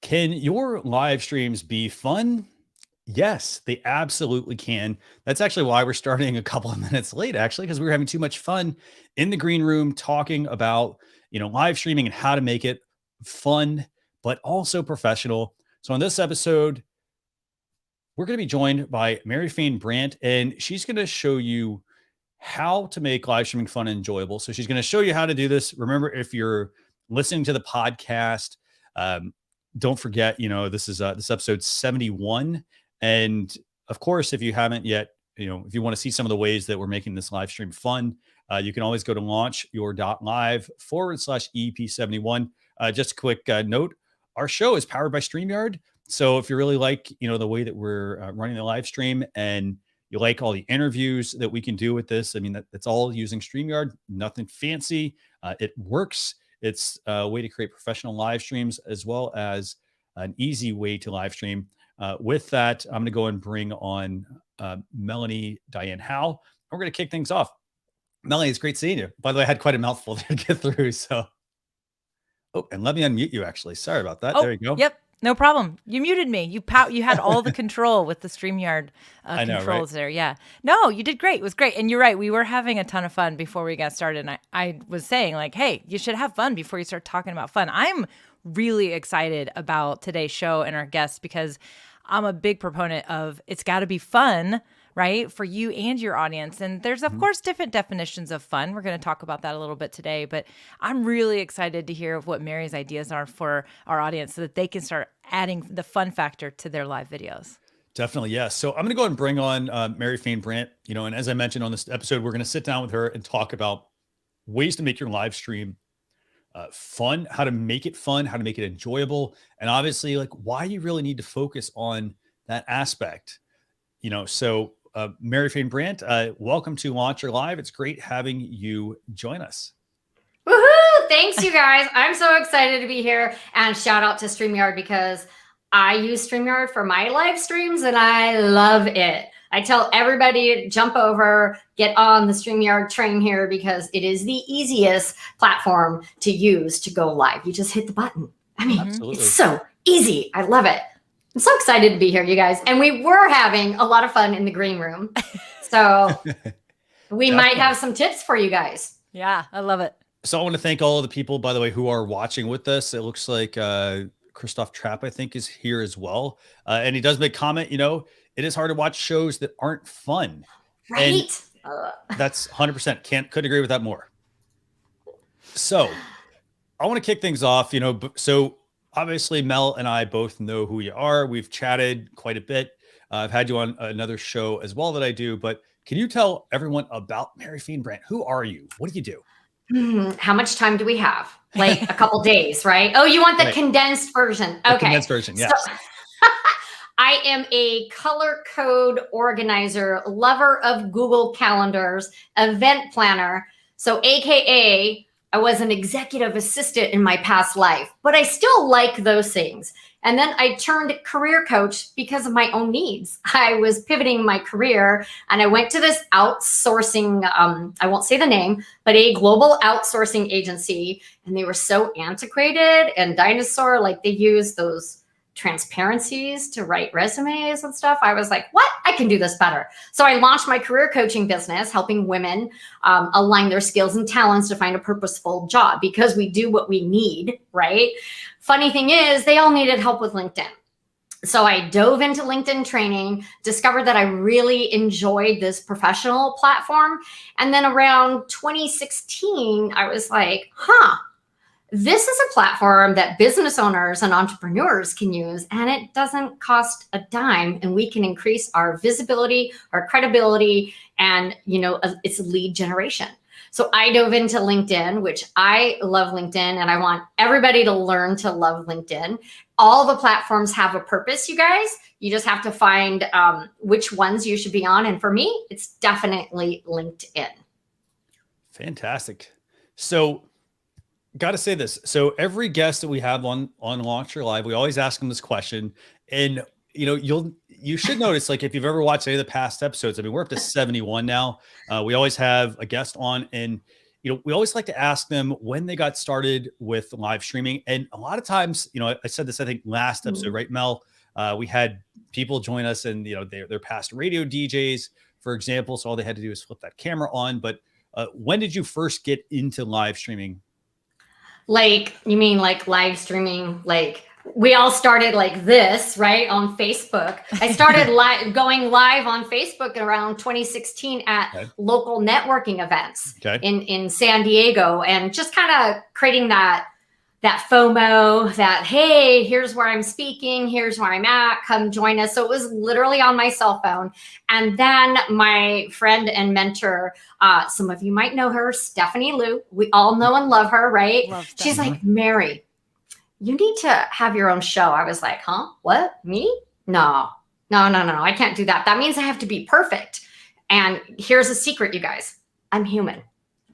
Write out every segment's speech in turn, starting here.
Can your live streams be fun? Yes, they absolutely can. That's actually why we're starting a couple of minutes late, actually, because we were having too much fun in the green room talking about, live streaming and how to make it fun, but also professional. So on this episode, we're going to be joined by Mary Fain Brandt, and she's going to show you how to make live streaming fun and enjoyable. So she's going to show you how to do this. Remember, if you're listening to the podcast, um, don't forget, this episode 71. And of course, if you haven't yet, if you want to see some of the ways that we're making this live stream fun, you can always go to launchyour.live/EP71. Just a quick note, our show is powered by StreamYard. So if you really like, the way that we're running the live stream and you like all the interviews that we can do with this, I mean, that's all using StreamYard, nothing fancy. It works. It's a way to create professional live streams as well as an easy way to live stream. With that, I'm going to go and bring on Melanie, Dyann, Howe. We're going to kick things off. Melanie, it's great seeing you. By the way, I had quite a mouthful to get through. So, and let me unmute you, actually. Sorry about that. There you go. Yep. No problem. You muted me. You had all the control with the StreamYard controls there. Yeah. No, you did great. It was great. And you're right. We were having a ton of fun before we got started. And I was saying, like, hey, you should have fun before you start talking about fun. I'm really excited about today's show and our guests because I'm a big proponent of it's got to be fun, right, for you and your audience. And there's, of course, different definitions of fun. We're going to talk about that a little bit today. But I'm really excited to hear what Mary's ideas are for our audience so that they can start adding the fun factor to their live videos. Definitely, yes. So I'm going to go ahead and bring on Mary Fain Brandt. And as I mentioned on this episode, we're going to sit down with her and talk about ways to make your live stream fun, how to make it fun, how to make it enjoyable, and obviously like why you really need to focus on that aspect. So Mary Fain Brandt, welcome to Launch Your Live. It's great having you join us. Woohoo! Thanks, you guys. I'm so excited to be here, and shout out to StreamYard because I use StreamYard for my live streams and I love it. I tell everybody to jump over, get on the StreamYard train here because it is the easiest platform to use to go live. You just hit the button. I mean, Absolutely. It's so easy. I love it. I'm so excited to be here, you guys. And we were having a lot of fun in the green room. So we might have some tips for you guys. Yeah, I love it. So I want to thank all of the people, by the way, who are watching with us. It looks like Christoph Trapp, I think, is here as well. And he does make comment, it is hard to watch shows that aren't fun. Right. And that's 100%. Couldn't agree with that more. So I want to kick things off, so obviously Mel and I both know who you are. We've chatted quite a bit. I've had you on another show as well that I do, but can you tell everyone about Mary Fain Brandt? Who are you? What do you do? How much time do we have? Like a couple days, right? Oh, you want the condensed version. Okay. The condensed version, yes. So, I am a color code organizer, lover of Google Calendars, event planner. So AKA, I was an executive assistant in my past life, but I still like those things. And then I turned career coach because of my own needs. I was pivoting my career and I went to this outsourcing, I won't say the name, but a global outsourcing agency. And they were so antiquated and dinosaur, like they use those transparencies to write resumes and stuff. I was like, what? I can do this better. So I launched my career coaching business, helping women align their skills and talents to find a purposeful job because we do what we need, right? Funny thing is, they all needed help with LinkedIn. So I dove into LinkedIn training, discovered that I really enjoyed this professional platform. And then around 2016, I was like, this is a platform that business owners and entrepreneurs can use, and it doesn't cost a dime, and we can increase our visibility, our credibility, and it's lead generation. So I dove into LinkedIn, which I love LinkedIn, and I want everybody to learn to love LinkedIn. All the platforms have a purpose, you guys. You just have to find which ones you should be on. And for me, it's definitely LinkedIn. Fantastic. So got to say this. So every guest that we have on Launch Your Live, we always ask them this question. And, you should notice, like, if you've ever watched any of the past episodes, I mean, we're up to 71 now. We always have a guest on, and, we always like to ask them when they got started with live streaming. And a lot of times, I said this, I think last episode, right, Mel? We had people join us and, they're past radio DJs, for example. So all they had to do is flip that camera on. But when did you first get into live streaming? Like, you mean like live streaming, like we all started like this, right? On Facebook. I started going live on Facebook around 2016 at local networking events in San Diego, and just kind of creating that FOMO that, hey, here's where I'm speaking, here's where I'm at, come join us. So it was literally on my cell phone. And then my friend and mentor, some of you might know her, Stephanie Liu. We all know and love her, right? She's like, Mary, you need to have your own show. I was like, huh? What? Me? No. I can't do that. That means I have to be perfect. And here's a secret, you guys. I'm human.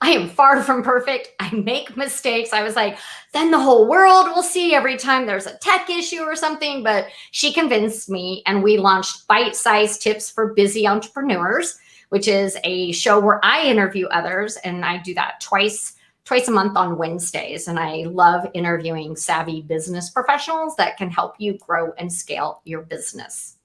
I am far from perfect. I make mistakes. I was like, then the whole world will see every time there's a tech issue or something. But she convinced me, and we launched Bite-Sized Tips for Busy Entrepreneurs, which is a show where I interview others. And I do that twice a month on Wednesdays. And I love interviewing savvy business professionals that can help you grow and scale your business.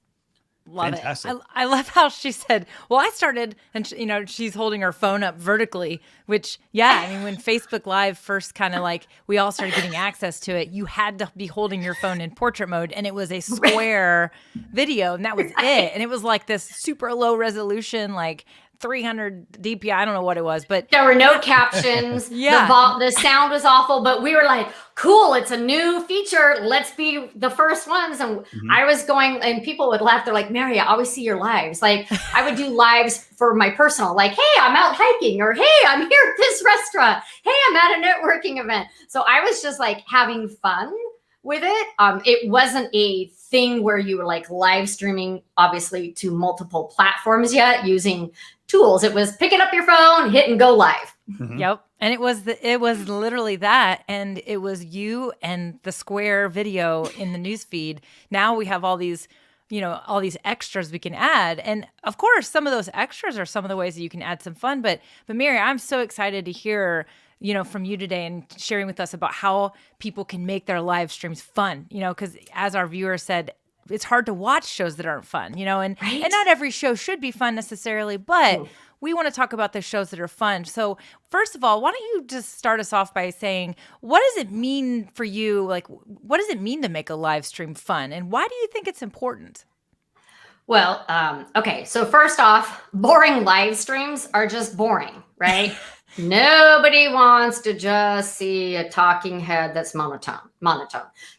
Love Fantastic. It. I love how she said, well, I started, and she's holding her phone up vertically, which, when Facebook Live first kind of like, we all started getting access to it, you had to be holding your phone in portrait mode, and it was a square video, and that was it. And it was like this super low resolution, like 300 DPI. I don't know what it was, but there were no captions. The sound was awful, but we were like, cool, it's a new feature. Let's be the first ones. And I was going, and people would laugh. They're like, Mary, I always see your lives. Like, I would do lives for my personal, like, hey, I'm out hiking, or hey, I'm here at this restaurant. Hey, I'm at a networking event. So I was just like having fun with it. It wasn't a thing where you were like live streaming, obviously, to multiple platforms yet using tools. It was picking up your phone, hit and go live. Yep. And it was literally that. And it was you and the square video in the newsfeed. Now we have all these, all these extras we can add. And of course, some of those extras are some of the ways that you can add some fun. But Mary, I'm so excited to hear, from you today and sharing with us about how people can make their live streams fun, because as our viewer said, it's hard to watch shows that aren't fun, and not every show should be fun necessarily, but we want to talk about the shows that are fun. So first of all, why don't you just start us off by saying, what does it mean for you? Like, what does it mean to make a live stream fun? And why do you think it's important? Well, okay. So first off, boring live streams are just boring, right? Nobody wants to just see a talking head that's monotone.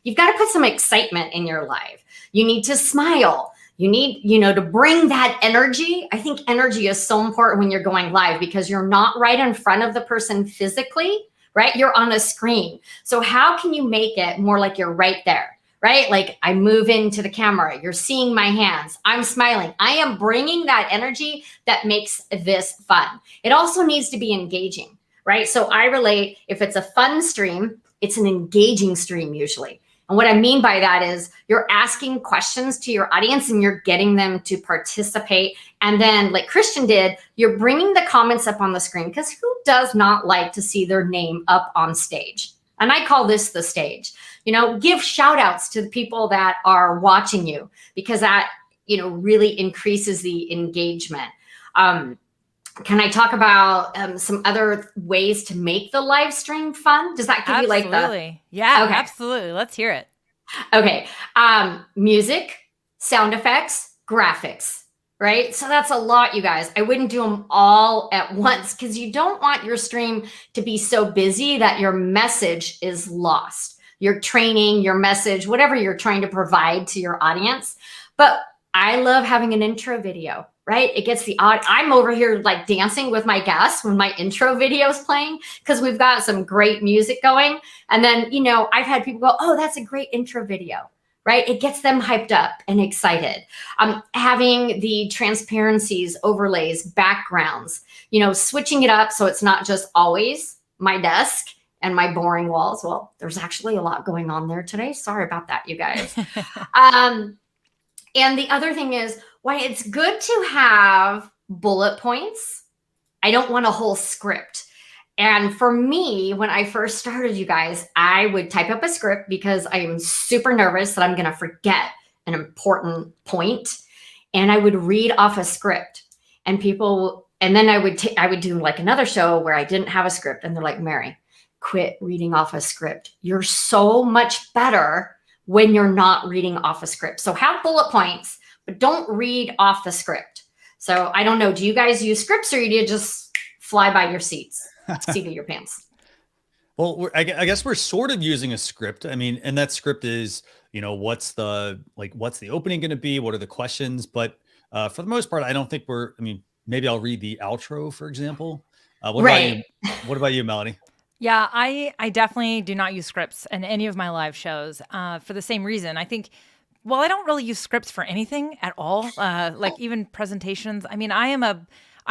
You've got to put some excitement in your live. You need to smile. You need, to bring that energy. I think energy is so important when you're going live because you're not right in front of the person physically, right? You're on a screen. So how can you make it more like you're right there, right? Like I move into the camera, you're seeing my hands, I'm smiling. I am bringing that energy that makes this fun. It also needs to be engaging, right? So I relate, if it's a fun stream, it's an engaging stream usually. And what I mean by that is you're asking questions to your audience and you're getting them to participate. And then like Christian did, you're bringing the comments up on the screen because who does not like to see their name up on stage? And I call this the stage. Give shout outs to the people that are watching you because that, really increases the engagement. Can I talk about some other ways to make the live stream fun? Does that give you like the... Absolutely. Yeah, okay. Absolutely. Let's hear it. Okay. Music, sound effects, graphics, right? So that's a lot, you guys. I wouldn't do them all at once because you don't want your stream to be so busy that your message is lost. Your training, your message, whatever you're trying to provide to your audience. But I love having an intro video. Right? It gets I'm over here like dancing with my guests when my intro video is playing because we've got some great music going. And then, I've had people go, oh, that's a great intro video, right? It gets them hyped up and excited. Having the transparencies, overlays, backgrounds, switching it up so it's not just always my desk and my boring walls. Well, there's actually a lot going on there today. Sorry about that, you guys. And the other thing is why it's good to have bullet points. I don't want a whole script. And for me, when I first started, you guys, I would type up a script because I am super nervous that I'm going to forget an important point. And I would read off a script, and then I would do like another show where I didn't have a script, and they're like, Mary, quit reading off a script. You're so much better when you're not reading off a script. So have bullet points, but don't read off the script. So I don't know. Do you guys use scripts, or do you just fly by your seat of your pants? Well, I guess we're sort of using a script. I mean, and that script is, what's the opening going to be? What are the questions? But for the most part, I don't think maybe I'll read the outro, for example. What about you, Melanie? Yeah, I definitely do not use scripts in any of my live shows for the same reason. I think, I don't really use scripts for anything at all, like even presentations. I mean, I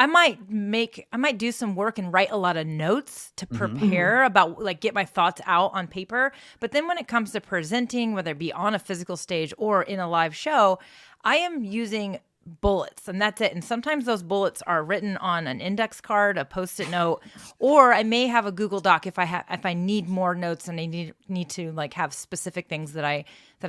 might do some work and write a lot of notes to prepare about, like, get my thoughts out on paper. But then when it comes to presenting, whether it be on a physical stage or in a live show, I am using bullets, and that's it. And sometimes those bullets are written on an index card, a Post-it note, or I may have a Google Doc if I need more notes and I need to like have specific things that I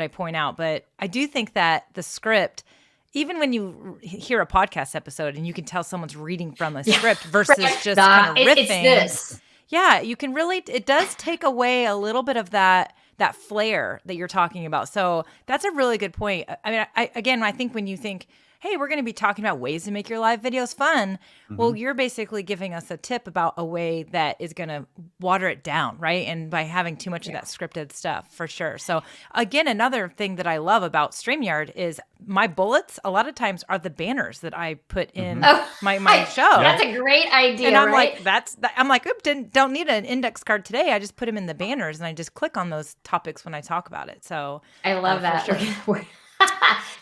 point out. But I do think that the script, even when you hear a podcast episode and you can tell someone's reading from a script versus just kind of riffing. It's this. Yeah, you can really, it does take away a little bit of that flair that you're talking about. So that's a really good point. I mean, I think when you think, hey, we're going to be talking about ways to make your live videos fun. Well, you're basically giving us a tip about a way that is going to water it down, right? And by having too much of that scripted stuff, for sure. So again, another thing that I love about StreamYard is my bullets a lot of times are the banners that I put in my show. That's a great idea, and I'm right? like, don't need an index card today. I just put them in the banners and I just click on those topics when I talk about it. So I love that. Sure.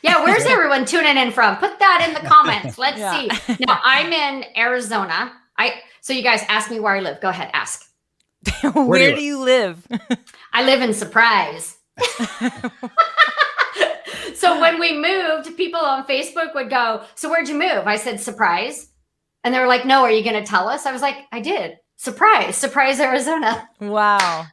Yeah, where's everyone tuning in from? Put that in the comments. Let's see. Now, I'm in Arizona. So you guys ask me where I live. Go ahead, ask. Where do you live? I live in Surprise. So when we moved, people on Facebook would go, so where'd you move? I said, Surprise. And they were like, no, are you going to tell us? I was like, I did. Surprise, Arizona. Wow.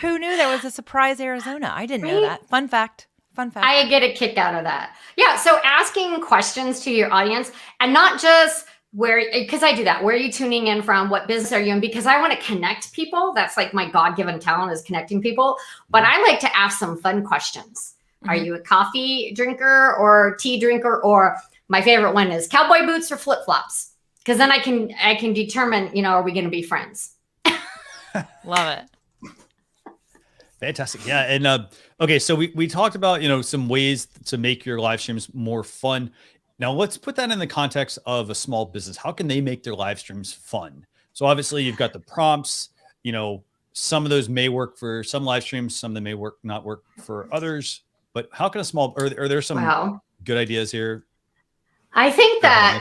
Who knew there was a Surprise, Arizona? I didn't know that. Fun fact. I get a kick out of that. Yeah. So asking questions to your audience, and not just because I do that. Where are you tuning in from? What business are you in? Because I want to connect people. That's like my God-given talent, is connecting people. But I like to ask some fun questions. Are you a coffee drinker or tea drinker? Or my favorite one is cowboy boots or flip-flops? Because then I can determine, are we going to be friends? Love it. Fantastic. Yeah. And okay, so we talked about, some ways to make your live streams more fun. Now let's put that in the context of a small business. How can they make their live streams fun? So obviously you've got the prompts, some of those may work for some live streams, some of them may not work for others, but how can are there some good ideas here? I think that,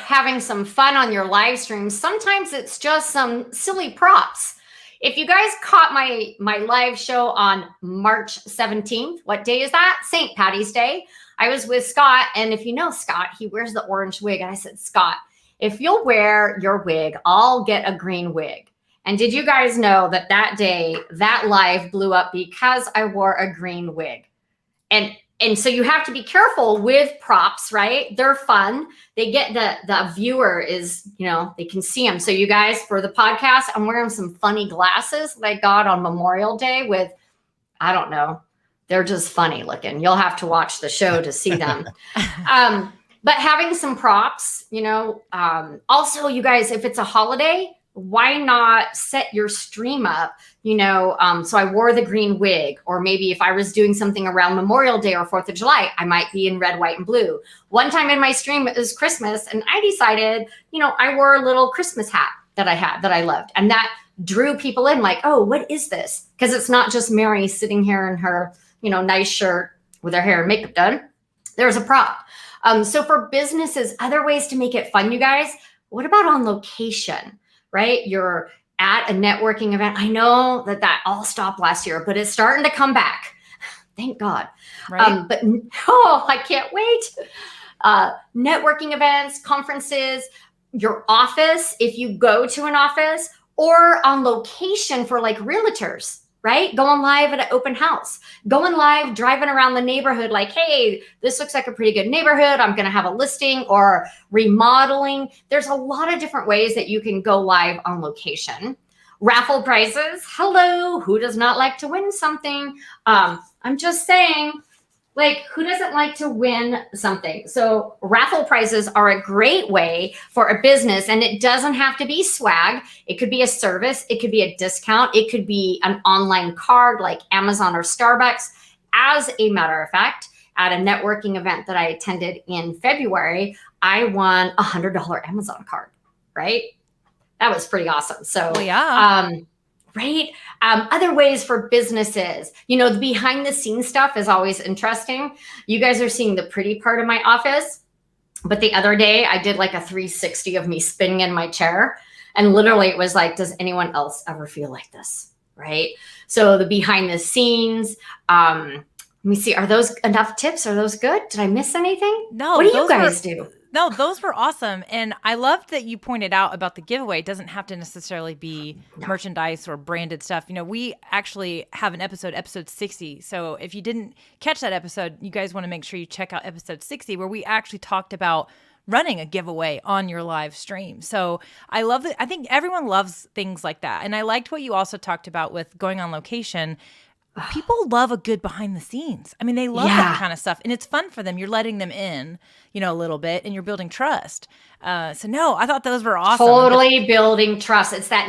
having some fun on your live streams, sometimes it's just some silly props. If you guys caught my live show on March 17th, what day is that? St. Patty's Day. I was with Scott, and if you know Scott, he wears the orange wig. And I said, Scott, if you'll wear your wig, I'll get a green wig. And did you guys know that day, that live blew up because I wore a green wig? And so you have to be careful with props, right? They're fun. They get the viewer is, they can see them. So you guys, for the podcast, I'm wearing some funny glasses that I got on Memorial Day with, I don't know, they're just funny looking. You'll have to watch the show to see them. But having some props, also you guys, if it's a holiday, why not set your stream up? So I wore the green wig, or maybe if I was doing something around Memorial Day or 4th of July, I might be in red, white, and blue. One time in my stream, it was Christmas, and I decided, I wore a little Christmas hat that I had that I loved. And that drew people in like, oh, what is this? Because it's not just Mary sitting here in her, nice shirt with her hair and makeup done. There's a prop. So for businesses, other ways to make it fun, you guys, what about on location, right? You're at a networking event. I know that all stopped last year, but it's starting to come back. Thank God. Right. But I can't wait. Networking events, conferences, your office, if you go to an office, or on location for like realtors, right? Going live at an open house, going live, driving around the neighborhood like, hey, this looks like a pretty good neighborhood. I'm going to have a listing, or remodeling. There's a lot of different ways that you can go live on location. Raffle prizes. Hello. Who does not like to win something? I'm just saying, like, who doesn't like to win something? So raffle prizes are a great way for a business, and it doesn't have to be swag. It could be a service. It could be a discount. It could be an online card like Amazon or Starbucks. As a matter of fact, at a networking event that I attended in February, I won a $100 Amazon card, right? That was pretty awesome. So, right. Other ways for businesses, the behind the scenes stuff is always interesting. You guys are seeing the pretty part of my office, but the other day I did like a 360 of me spinning in my chair. And literally it was like, does anyone else ever feel like this? Right. So the behind the scenes, let me see. Are those enough tips? Are those good? Did I miss anything? No. What do you guys do? No, those were awesome. And I loved that you pointed out about the giveaway. It doesn't have to necessarily be merchandise or branded stuff. We actually have an episode 60. So if you didn't catch that episode, you guys want to make sure you check out episode 60, where we actually talked about running a giveaway on your live stream. So I love that. I think everyone loves things like that. And I liked what you also talked about with going on location. People love a good behind the scenes. They love that kind of stuff. And it's fun for them. You're letting them in, a little bit, and you're building trust. So no, I thought those were awesome. Totally building trust. It's that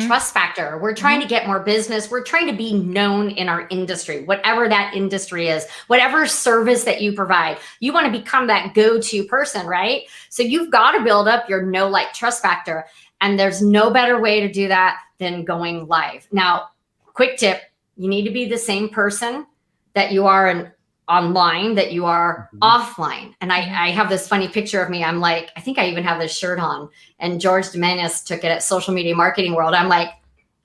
trust factor. We're trying to get more business. We're trying to be known in our industry, whatever that industry is, whatever service that you provide. You want to become that go-to person, right? So you've got to build up your trust factor. And there's no better way to do that than going live. Now, quick tip. You need to be the same person that you are online, that you are offline. And I have this funny picture of me. I'm like, I think I even have this shirt on. And George Dominguez took it at Social Media Marketing World. I'm like,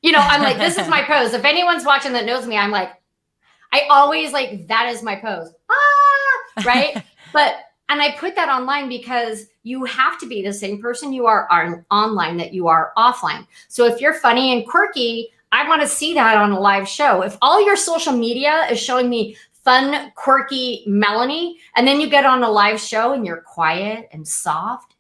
this is my pose. If anyone's watching that knows me, I'm like, I always that is my pose. Right? And I put that online because you have to be the same person you are online that you are offline. So if you're funny and quirky, I want to see that on a live show. If all your social media is showing me fun, quirky Melanie, and then you get on a live show and you're quiet and soft,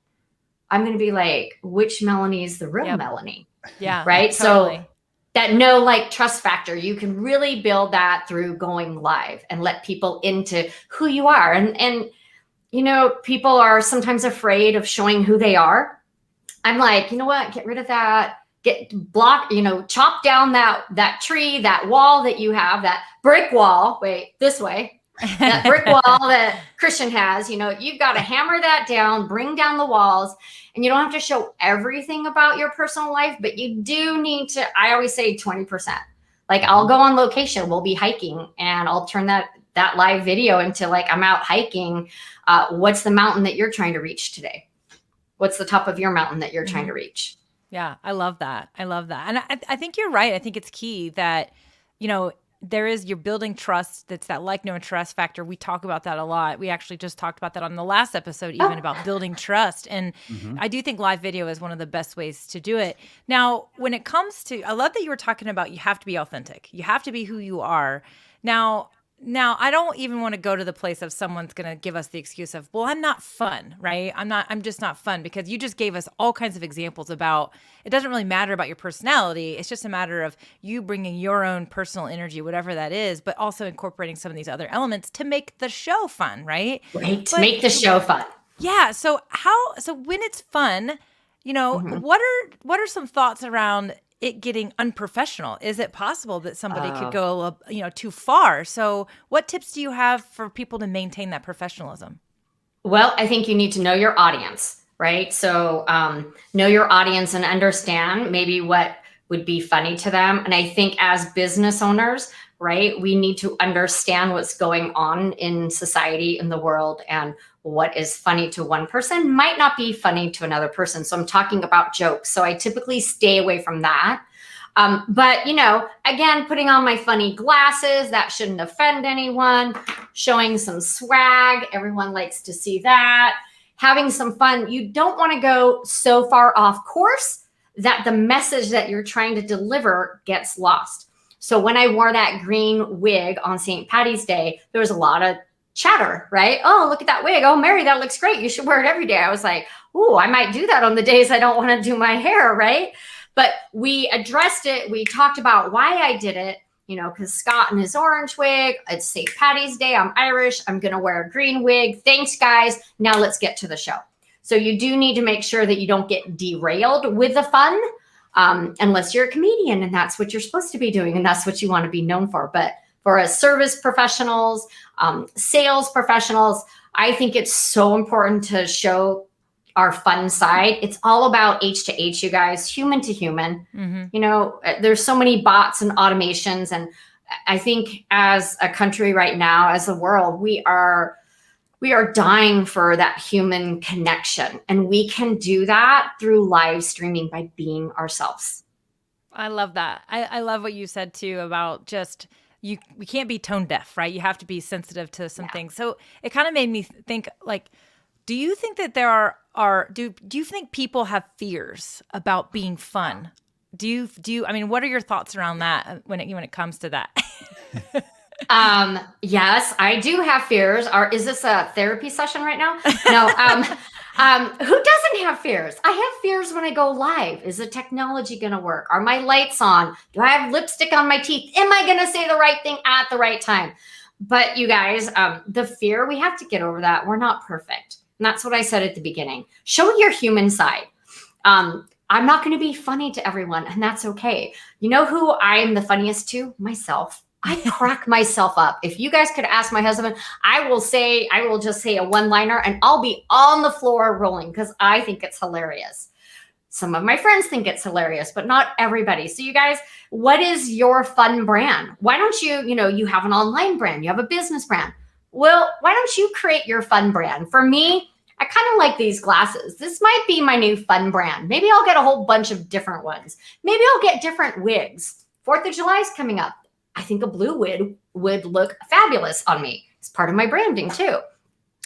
I'm going to be like, which Melanie is the real Melanie? Yeah. Right. Totally. So that trust factor, you can really build that through going live and let people into who you are. And people are sometimes afraid of showing who they are. I'm like, you know what? Get rid of that. Chop down that tree, that wall that you have, that brick wall. Wait, this way. That brick wall that Christian has, you've got to hammer that down, bring down the walls, and you don't have to show everything about your personal life, but you do need to, I always say 20%. I'll go on location, we'll be hiking, and I'll turn that live video into I'm out hiking. What's the mountain that you're trying to reach today? What's the top of your mountain that you're trying to reach? Yeah, I love that. And I think you're right. I think it's key that, you're building trust. That's that know and trust factor. We talk about that a lot. We actually just talked about that on the last episode, even about building trust. And I do think live video is one of the best ways to do it. Now, when it comes to, I love that you were talking about, you have to be authentic. You have to be who you are. Now, I don't even want to go to the place of someone's going to give us the excuse of, well, I'm not fun, right? I'm just not fun, because you just gave us all kinds of examples about, it doesn't really matter about your personality. It's just a matter of you bringing your own personal energy, whatever that is, but also incorporating some of these other elements to make the show fun, right? Right. To make the show fun. Yeah. So when it's fun, what are some thoughts around it getting unprofessional? Is it possible that somebody could go, too far? So what tips do you have for people to maintain that professionalism? Well, I think you need to know your audience, right? So know your audience and understand maybe what would be funny to them. And I think as business owners, right, we need to understand what's going on in society, in the world, and what is funny to one person might not be funny to another person. So I'm talking about jokes. So I typically stay away from that. But, again, putting on my funny glasses, that shouldn't offend anyone. Showing some swag. Everyone likes to see that. having some fun. You don't want to go so far off course that the message that you're trying to deliver gets lost. So when I wore that green wig on St. Patty's Day, there was a lot of chatter, right? Oh, look at that wig. Oh, Mary, that looks great. You should wear it every day. I was like, oh, I might do that on the days I don't want to do my hair, right? But we addressed it. We talked about why I did it, because Scott in his orange wig, it's St. Patty's Day. I'm Irish. I'm going to wear a green wig. Thanks, guys. Now let's get to the show. So you do need to make sure that you don't get derailed with the fun, unless you're a comedian and that's what you're supposed to be doing and that's what you want to be known for. But for us service professionals, sales professionals, I think it's so important to show our fun side. It's all about H to H, you guys, human to human. There's so many bots and automations. And I think as a country right now, as a world, we are dying for that human connection. And we can do that through live streaming by being ourselves. I love that. I love what you said too about just, we can't be tone deaf, right? You have to be sensitive to some things. So it kind of made me think, like, do you think that there do you think people have fears about being fun? Do you, I mean, what are your thoughts around that when it comes to that? Yes, I do have fears. Is this a therapy session right now? No. Who doesn't have fears? I have fears when I go live. Is the technology going to work? Are my lights on? Do I have lipstick on my teeth? Am I going to say the right thing at the right time? But you guys, the fear, we have to get over that. We're not perfect. And that's what I said at the beginning. Show your human side. I'm not going to be funny to everyone, and that's okay. You know who I am the funniest to? Myself. I crack myself up. If you guys could ask my husband, I will just say a one-liner and I'll be on the floor rolling because I think it's hilarious. Some of my friends think it's hilarious, but not everybody. So you guys, what is your fun brand? Why don't you have an online brand, you have a business brand. Well, why don't you create your fun brand? For me, I kind of like these glasses. This might be my new fun brand. Maybe I'll get a whole bunch of different ones. Maybe I'll get different wigs. 4th of July is coming up. I think a blue wig would look fabulous on me. It's part of my branding too.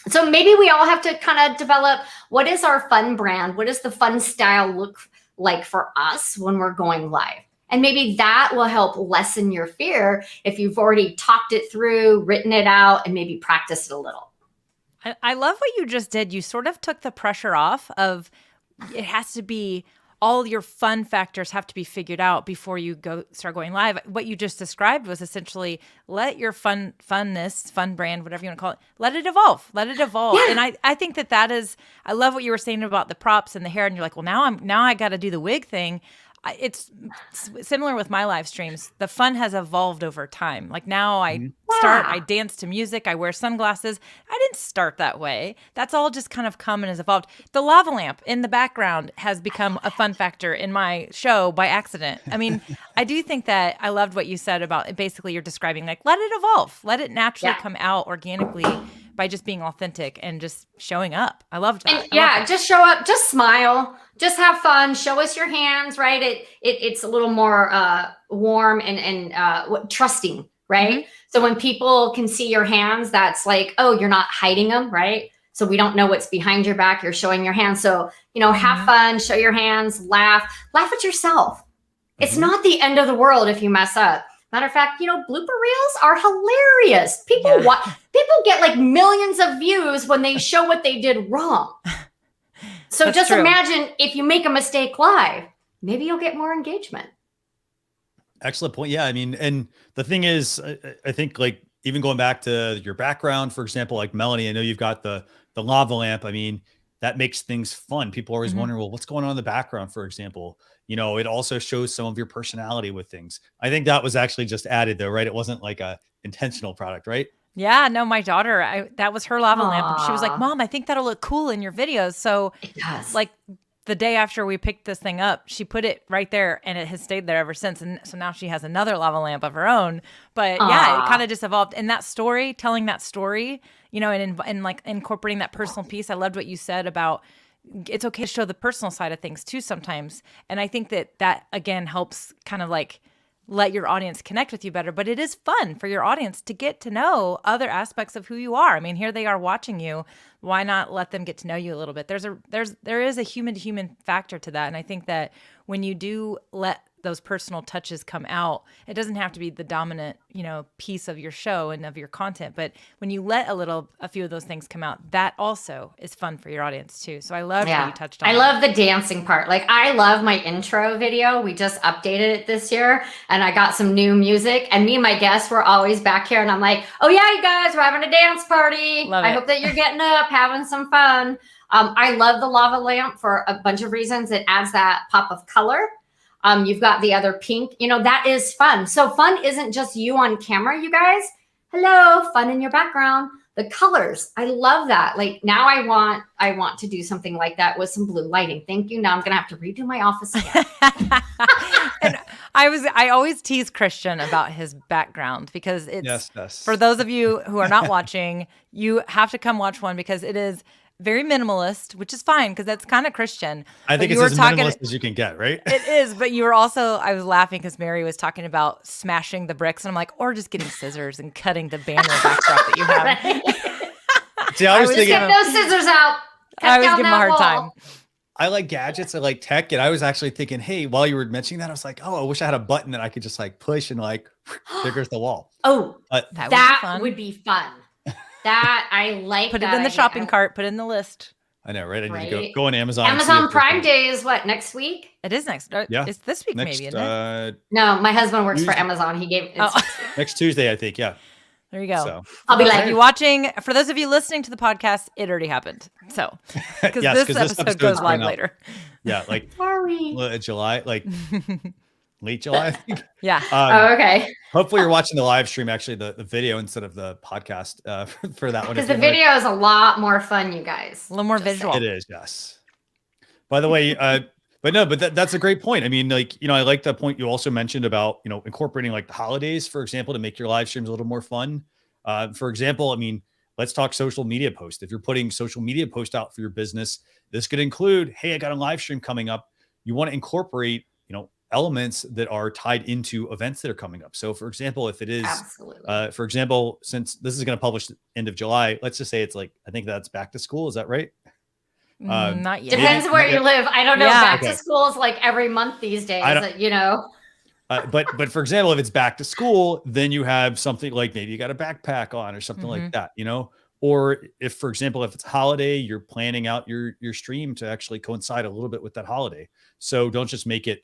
So maybe we all have to kind of develop, what is our fun brand? What does the fun style look like for us when we're going live? And maybe that will help lessen your fear if you've already talked it through, written it out, and maybe practiced it a little. I love what you just did. You sort of took the pressure off of, it has to be, all your fun factors have to be figured out before you start going live. What you just described was essentially let your fun brand, whatever you want to call it, let it evolve. Yeah. And I think that is, I love what you were saying about the props and the hair. And you're like, well, now I got to do the wig thing. It's similar with my live streams. The fun has evolved over time. Like now I dance to music, I wear sunglasses. I didn't start that way. That's all just kind of come and has evolved. The lava lamp in the background has become a fun factor in my show by accident. I mean, I do think that I loved what you said about basically you're describing, like, let it evolve. Let it naturally come out organically by just being authentic and just showing up. I loved that. And just show up, just smile, just have fun. Show us your hands, right? It's a little more warm and trusting, right? Mm-hmm. So when people can see your hands, that's like, oh, you're not hiding them, right? So we don't know what's behind your back. You're showing your hands. So, have fun, show your hands, laugh at yourself. Mm-hmm. It's not the end of the world if you mess up. Matter of fact, blooper reels are hilarious. People get like millions of views when they show what they did wrong. So that's just true. Imagine if you make a mistake live, maybe you'll get more engagement. Excellent point. Yeah. I mean, and the thing is, I think like even going back to your background, for example, like Melanie, I know you've got the lava lamp. I mean, that makes things fun. People are always wondering, well, what's going on in the background, for example? It also shows some of your personality with things. I think that was actually just added though, right? It wasn't like a intentional product, right? Yeah, no, my daughter, that was her lava lamp. She was like, Mom, I think that'll look cool in your videos. So it does. Like the day after we picked this thing up, she put it right there and it has stayed there ever since. And so now she has another lava lamp of her own. But yeah, it kind of just evolved. And that story, telling that story, and like incorporating that personal piece. I loved what you said about it's okay to show the personal side of things too sometimes. And I think that again helps kind of like let your audience connect with you better, but it is fun for your audience to get to know other aspects of who you are. I mean, here they are watching you. Why not let them get to know you a little bit? There is a human to human factor to that. And I think that when you do let those personal touches come out, it doesn't have to be the dominant, piece of your show and of your content. But when you let a few of those things come out, that also is fun for your audience too. So I love how you touched on I love the dancing part. Like, I love my intro video. We just updated it this year and I got some new music, and me and my guests were always back here. And I'm like, oh yeah, you guys, we're having a dance party. I hope that you're getting up, having some fun. I love the lava lamp for a bunch of reasons. It adds that pop of color. You've got the other pink, that is fun. So fun isn't just you on camera, you guys. Hello, fun in your background. The colors, I love that. Like, now I want to do something like that with some blue lighting. Thank you. Now I'm going to have to redo my office again. And I always tease Christian about his background, because it's, for those of you who are not watching, you have to come watch one, because it is very minimalist, which is fine because that's kind of Christian. I think it's as minimalist as you can get, right? It is, but you were also, I was laughing because Mary was talking about smashing the bricks, and I'm like, or just getting scissors and cutting the banner backdrop that you have. See, I was thinking, get those scissors out. I was giving him a hard time. I like gadgets, I like tech, and I was actually thinking, hey, while you were mentioning that, I was like, oh, I wish I had a button that I could just like push and like, there goes the wall. Oh, that would be fun. That I like. Put it in the shopping cart. Put it in the list. I know, right? I need to go on Amazon. Amazon Prime Day is what, next week? It is next. Yeah, it's this week maybe. Isn't it? No, my husband works for Amazon. He gave next Tuesday, I think. Yeah. There you go. So. I'll be like, you watching. For those of you listening to the podcast, it already happened. So, because this episode goes live later. Yeah, like July, like late July, I think. Yeah. Okay. Hopefully you're watching the live stream, actually, the video instead of the podcast for that one. Because the video is a lot more fun, you guys. A little more visual. It is, yes. By the way, but that's a great point. I mean, like, I like the point you also mentioned about, incorporating like the holidays, for example, to make your live streams a little more fun. For example, I mean, let's talk social media posts. If you're putting social media posts out for your business, this could include, hey, I got a live stream coming up. You want to incorporate, elements that are tied into events that are coming up. So for example, if it is, for example, since this is going to publish end of July, let's just say it's like, I think that's back to school. Is that right? Not yet. Depends where you live. I don't know. Yeah. Back to school is like every month these days, But for example, if it's back to school, then you have something like maybe you got a backpack on or something like that, or if, for example, if it's holiday, you're planning out your stream to actually coincide a little bit with that holiday. So don't just make it,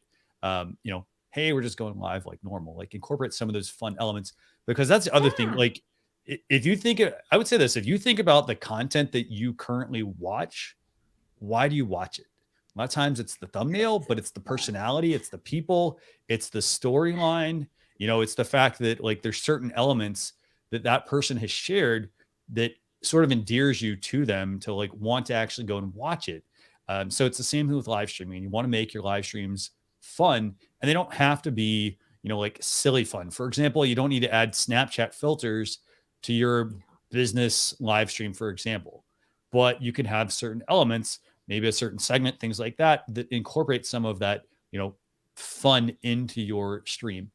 hey, we're just going live like normal, like incorporate some of those fun elements, because that's the other thing. Like if you think, I would say this, if you think about the content that you currently watch, why do you watch it? A lot of times it's the thumbnail, but it's the personality, it's the people, it's the storyline, it's the fact that like there's certain elements that person has shared that sort of endears you to them to like want to actually go and watch it. So it's the same thing with live streaming. You want to make your live streams fun, and they don't have to be, like silly fun. For example, you don't need to add Snapchat filters to your business live stream, for example, but you can have certain elements, maybe a certain segment, things like that incorporate some of that, fun into your stream.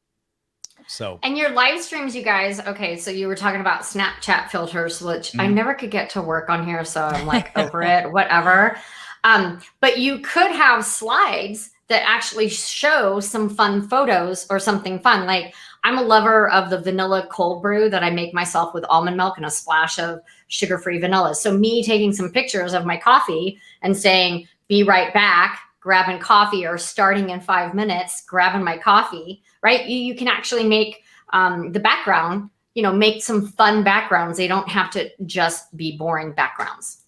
So, and your live streams, you guys, okay, so you were talking about Snapchat filters, which I never could get to work on here, so I'm like over it, whatever. But you could have slides that actually show some fun photos or something fun. Like, I'm a lover of the vanilla cold brew that I make myself with almond milk and a splash of sugar-free vanilla. So me taking some pictures of my coffee and saying, be right back, grabbing coffee, or starting in 5 minutes, grabbing my coffee, right? You can actually make the background, make some fun backgrounds. They don't have to just be boring backgrounds.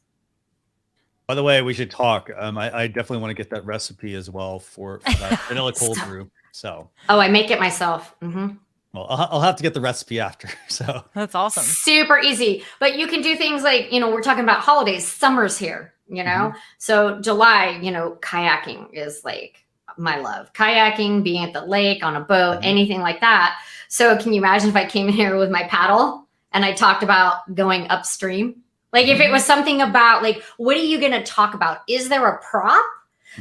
By the way, we should talk. I definitely want to get that recipe as well for that vanilla cold brew. So. Oh, I make it myself. Mm-hmm. Well, I'll have to get the recipe after. So that's awesome. Super easy. But you can do things like, we're talking about holidays. Summer's here, So July, kayaking is like my love. Kayaking, being at the lake, on a boat, anything like that. So can you imagine if I came in here with my paddle and I talked about going upstream? Like if it was something about like, what are you going to talk about? Is there a prop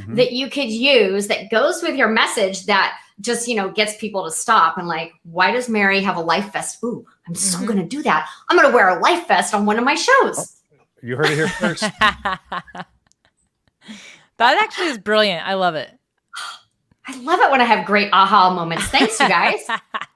that you could use that goes with your message that just, gets people to stop and like, why does Mary have a life vest? Ooh, I'm so going to do that. I'm going to wear a life vest on one of my shows. Oh, you heard it here first. That actually is brilliant. I love it. I love it when I have great aha moments. Thanks, you guys.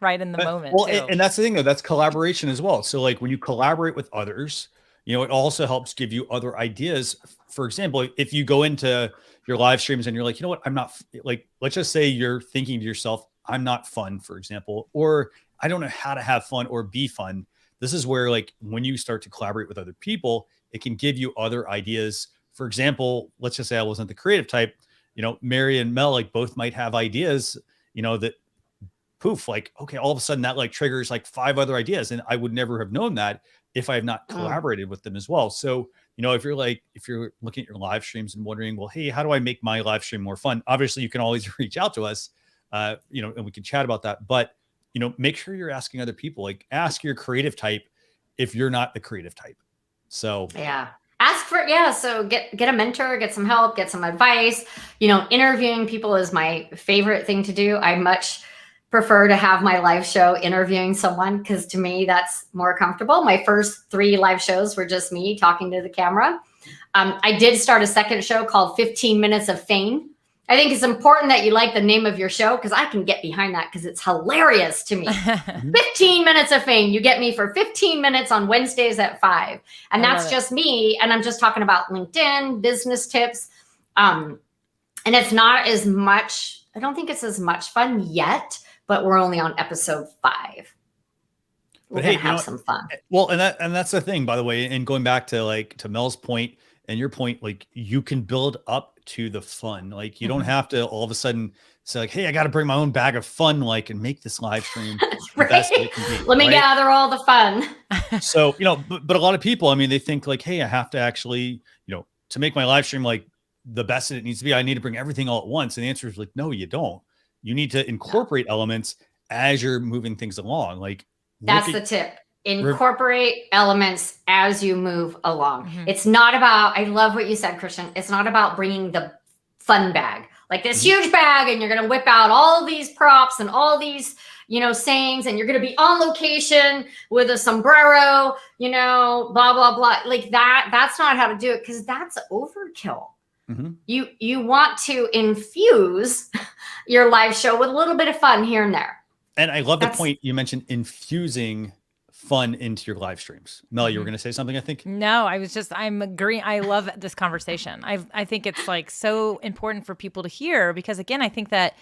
Right in the moment. Well, and that's the thing, though. That's collaboration as well. So like when you collaborate with others, it also helps give you other ideas. For example, if you go into your live streams and you're like, you know what, I'm not like, let's just say you're thinking to yourself, I'm not fun, for example, or I don't know how to have fun or be fun. This is where like when you start to collaborate with other people, it can give you other ideas. For example, let's just say I wasn't the creative type. Mary and Mel, like both might have ideas, that poof, like, okay, all of a sudden that like triggers like 5 other ideas. And I would never have known that if I have not collaborated with them as well. So, if you're looking at your live streams and wondering, well, hey, how do I make my live stream more fun? Obviously you can always reach out to us, and we can chat about that, but, make sure you're asking other people, like ask your creative type if you're not the creative type. So yeah. So get a mentor, get some help, get some advice. Interviewing people is my favorite thing to do. I much prefer to have my live show interviewing someone because to me, that's more comfortable. My first 3 live shows were just me talking to the camera. I did start a second show called 15 Minutes of Fame. I think it's important that you like the name of your show because I can get behind that because it's hilarious to me. 15 Minutes of Fame. You get me for 15 minutes on Wednesdays at 5. And that's just me. And I'm just talking about LinkedIn, business tips. And it's not as much, I don't think it's as much fun yet, but we're only on episode 5. We're going to have some fun. Well, and that's the thing, by the way, and going back to Mel's point and your point, like you can build up to the fun. Like you don't have to all of a sudden say like, hey, I got to bring my own bag of fun, like, and make this live stream the best it can be. Let me gather all the fun. So, but a lot of people, I mean, they think like, hey, I have to actually, to make my live stream like the best that it needs to be, I need to bring everything all at once. And the answer is like, no, you don't. You need to incorporate elements as you're moving things along. Like that's the tip. Incorporate elements as you move along. It's not about, I love what you said, Christian. It's not about bringing the fun bag, like this huge bag, and you're going to whip out all these props and all these, sayings, and you're going to be on location with a sombrero, blah, blah, blah. Like that's not how to do it because that's overkill. You want to infuse your live show with a little bit of fun here and there. And I love the point you mentioned, infusing fun into your live streams. Mel, you were going to say something, I think? No, I'm agreeing. I love this conversation. I think it's like so important for people to hear because again, I think that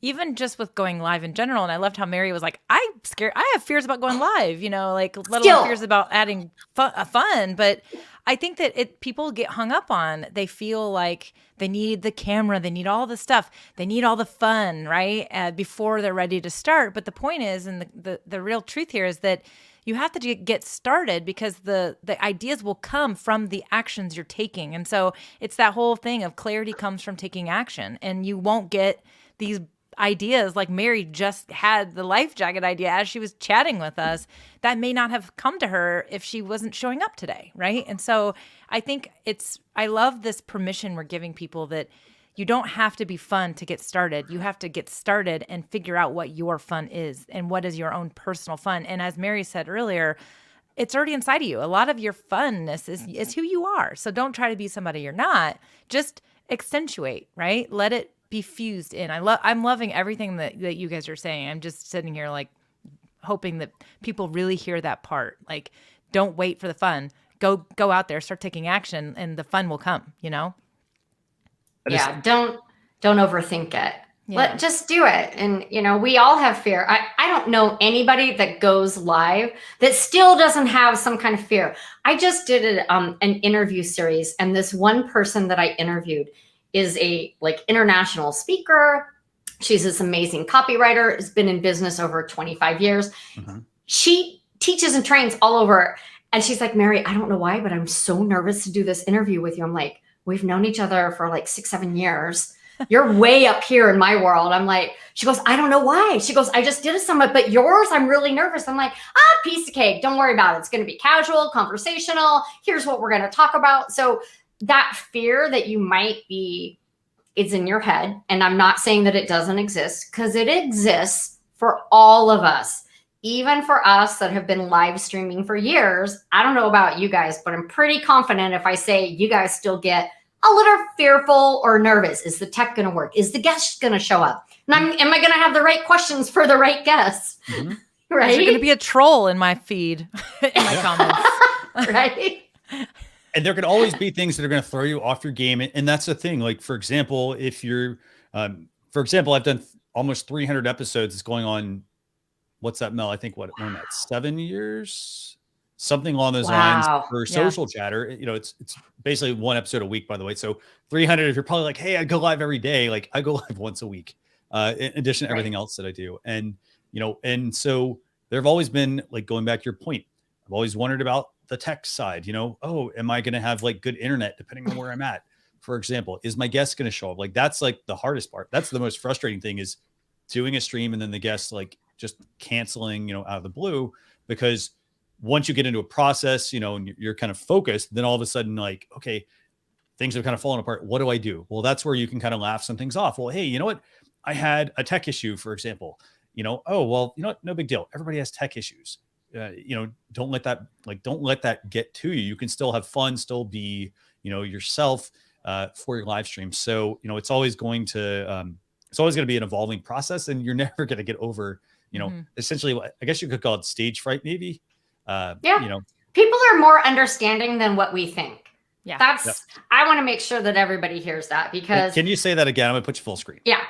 even just with going live in general, and I loved how Mary was like, I'm scared. I have fears about going live, like let alone fears about adding fun. But I think that people get hung up on, they feel like they need the camera, they need all the stuff, they need all the fun, right? Before they're ready to start. But the point is, and the real truth here is that you have to get started because the ideas will come from the actions you're taking. And so it's that whole thing of clarity comes from taking action. And you won't get these ideas like Mary just had the life jacket idea as she was chatting with us. That may not have come to her if she wasn't showing up today, right? And so I think I love this permission we're giving people that you don't have to be fun to get started. You have to get started and figure out what your fun is and what is your own personal fun. And as Mary said earlier, it's already inside of you. A lot of your funness is who you are. So don't try to be somebody you're not. Just accentuate, right? Let it be fused in. I'm loving everything that you guys are saying. I'm just sitting here like hoping that people really hear that part. Like, don't wait for the fun. Go out there, start taking action, and the fun will come, Yeah, don't overthink it. Yeah. Just do it. And, we all have fear. I don't know anybody that goes live that still doesn't have some kind of fear. I just did an interview series, and this one person that I interviewed is a international speaker. She's this amazing copywriter, has been in business over 25 years. She teaches and trains all over. And she's like, Mary, I don't know why, but I'm so nervous to do this interview with you. I'm like, we've known each other for 6-7 years. You're way up here in my world. I'm like, she goes, I don't know why. She goes, I just did a summit, but yours, I'm really nervous. I'm like, piece of cake. Don't worry about it. It's going to be casual, conversational. Here's what we're going to talk about. So that fear that you might be it's in your head. And I'm not saying that it doesn't exist, because it exists for all of us. Even for us that have been live streaming for years. I don't know about you guys, but I'm pretty confident if I say you guys still get a little fearful or nervous. Is the tech going to work? Is the guest going to show up? And am I going to have the right questions for the right guests? Mm-hmm. Right? Is there going to be a troll in my feed, in my comments? Right? And there could always be things that are going to throw you off your game. And that's the thing. Like, for example, if you're, I've done almost 300 episodes. It's going on, what's that, Mel? I think we're at 7 years, something along those lines for Social Chatter. You know, it's basically one episode a week, by the way. So 300, if you're probably like, hey, I go live every day. Like, I go live once a week, in addition to everything else that I do. And, you know, and so there have always been, like, going back to your point, I've always wondered about the tech side, you know, oh, am I going to have like good internet depending on where I'm at? For example, is my guest going to show up? Like, that's like the hardest part. That's the most frustrating thing, is doing a stream and then the guest like just canceling, you know, out of the blue, because once you get into a process, you know, and you're kind of focused, then all of a sudden, like, okay, things have kind of fallen apart. What do I do? Well, that's where you can kind of laugh some things off. Well, hey, you know what? I had a tech issue, for example, you know, oh, well, you know what? No big deal. Everybody has tech issues. You know, don't let that get to you. You can still have fun, still be, you know, yourself for your live stream. So, you know, it's always going to be an evolving process, and you're never going to get over, you know, essentially, I guess you could call it stage fright, maybe. You know, people are more understanding than what we think. Yeah. I want to make sure that everybody hears that, because. Can you say that again? I'm gonna put you full screen. Yeah.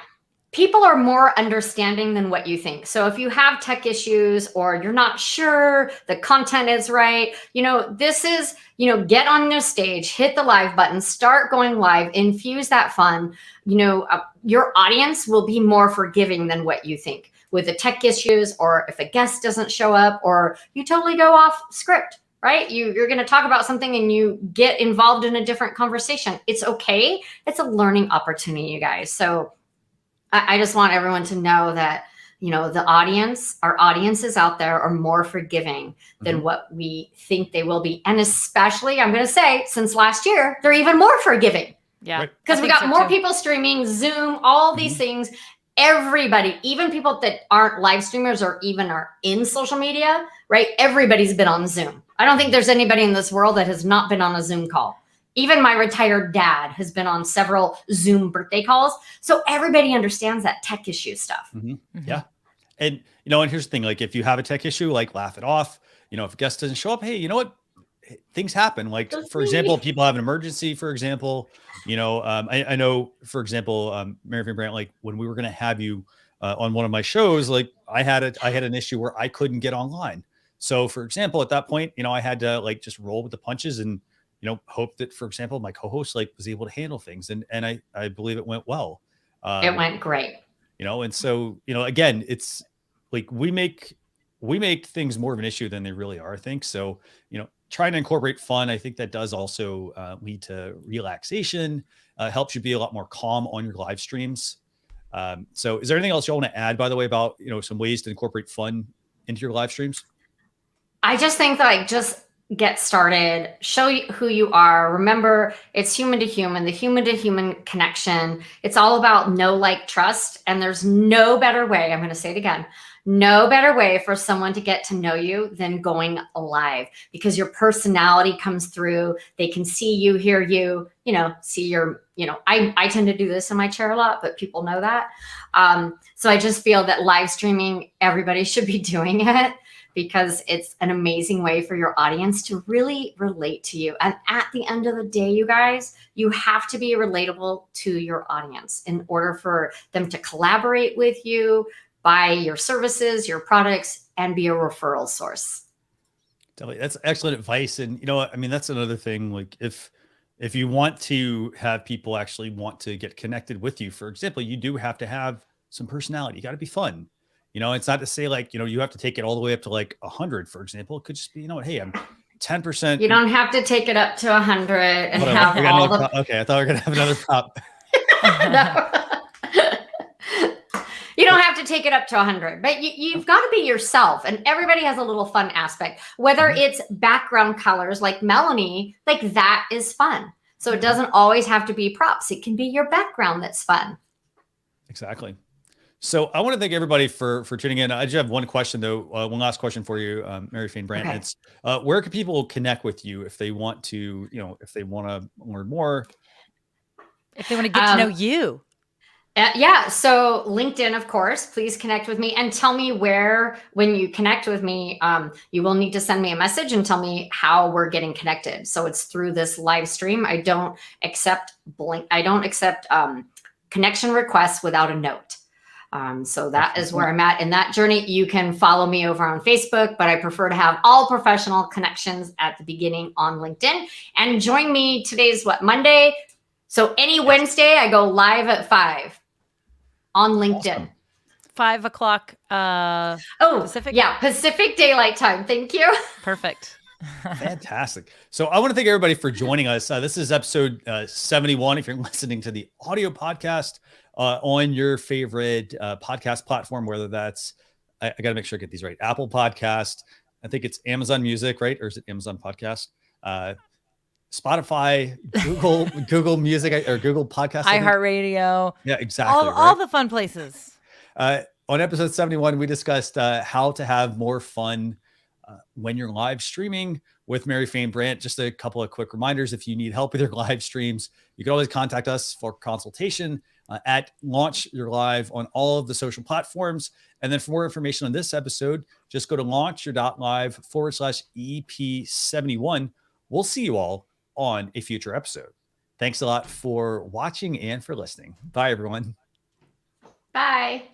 People are more understanding than what you think. So if you have tech issues or you're not sure the content is right, you know, this is, you know, get on the stage, hit the live button, start going live, infuse that fun. You know, your audience will be more forgiving than what you think with the tech issues, or if a guest doesn't show up, or you totally go off script, right? You're going to talk about something and you get involved in a different conversation. It's okay. It's a learning opportunity, you guys. So I just want everyone to know that, you know, our audiences out there are more forgiving than what we think they will be. And especially, I'm going to say, since last year, they're even more forgiving. Yeah. Because we got more people streaming, Zoom, all these things. Everybody, even people that aren't live streamers or even are in social media, right? Everybody's been on Zoom. I don't think there's anybody in this world that has not been on a Zoom call. Even my retired dad has been on several Zoom birthday calls. So everybody understands that tech issue stuff. Yeah. And, you know, and here's the thing, like, if you have a tech issue, like, laugh it off. You know, if a guest doesn't show up, hey, you know what? Things happen. Like, for example, people have an emergency, for example, you know, I know, for example, Mary Fain Brandt, like, when we were going to have you on one of my shows, like, I had an issue where I couldn't get online. So, for example, at that point, you know, I had to, like, just roll with the punches and, you know, hope that, for example, my co-host, like, was able to handle things. And I believe it went well. It went great. You know, and so, you know, again, it's like, we make things more of an issue than they really are, I think. So, you know, trying to incorporate fun, I think that does also lead to relaxation, helps you be a lot more calm on your live streams. So is there anything else you want to add, by the way, about, you know, some ways to incorporate fun into your live streams? I just think that, like, just get started, show you who you are. Remember, it's human to human, the human to human connection. It's all about know, like, trust. And there's no better way, I'm going to say it again, no better way for someone to get to know you than going live, because your personality comes through. They can see you, hear you, you know, see your, you know, I tend to do this in my chair a lot, but people know that. So I just feel that live streaming, everybody should be doing it, because it's an amazing way for your audience to really relate to you. And at the end of the day, you guys, you have to be relatable to your audience in order for them to collaborate with you, buy your services, your products, and be a referral source. Definitely. That's excellent advice. And, you know, I mean, that's another thing. Like, if you want to have people actually want to get connected with you, for example, you do have to have some personality. You got to be fun. You know, it's not to say, like, you know, you have to take it all the way up to like 100, for example. It could just be, you know what, hey, I'm 10%. You don't have to take it up to 100 and have all the. Okay, I thought we were gonna have another prop. You don't have to take it up to 100, but you've got to be yourself. And everybody has a little fun aspect, whether it's background colors like Melanie, like, that is fun. So it doesn't always have to be props. It can be your background that's fun. Exactly. So I want to thank everybody for tuning in. I just have one question though. One last question for you, Mary Fain Brandt. Okay. It's where can people connect with you if they want to, if they want to learn more? If they want to get to know you. Yeah. So LinkedIn, of course, please connect with me and tell me where, when you connect with me, you will need to send me a message and tell me how we're getting connected. So it's through this live stream. I don't accept connection requests without a note. So that is where I'm at in that journey. You can follow me over on Facebook, but I prefer to have all professional connections at the beginning on LinkedIn. And join me. Today's Monday. So any Wednesday, I go live at 5 on LinkedIn. Awesome. 5 o'clock. Pacific? Yeah, Pacific Daylight Time. Thank you. Perfect. Fantastic. So I want to thank everybody for joining us. This is episode 71. If you're listening to the audio podcast on your favorite podcast platform, whether that's, I got to make sure I get these right. Apple Podcast. I think it's Amazon Music, right? Or is it Amazon Podcast? Spotify, Google Music, or Google Podcast. iHeartRadio. Yeah, exactly. All the fun places. On episode 71, we discussed how to have more fun when you're live streaming with Mary Fain Brandt. Just a couple of quick reminders. If you need help with your live streams, you can always contact us for consultation at Launch Your Live on all of the social platforms. And then for more information on this episode, just go to launchyour.live/EP71. We'll see you all on a future episode. Thanks a lot for watching and for listening. Bye, everyone. Bye.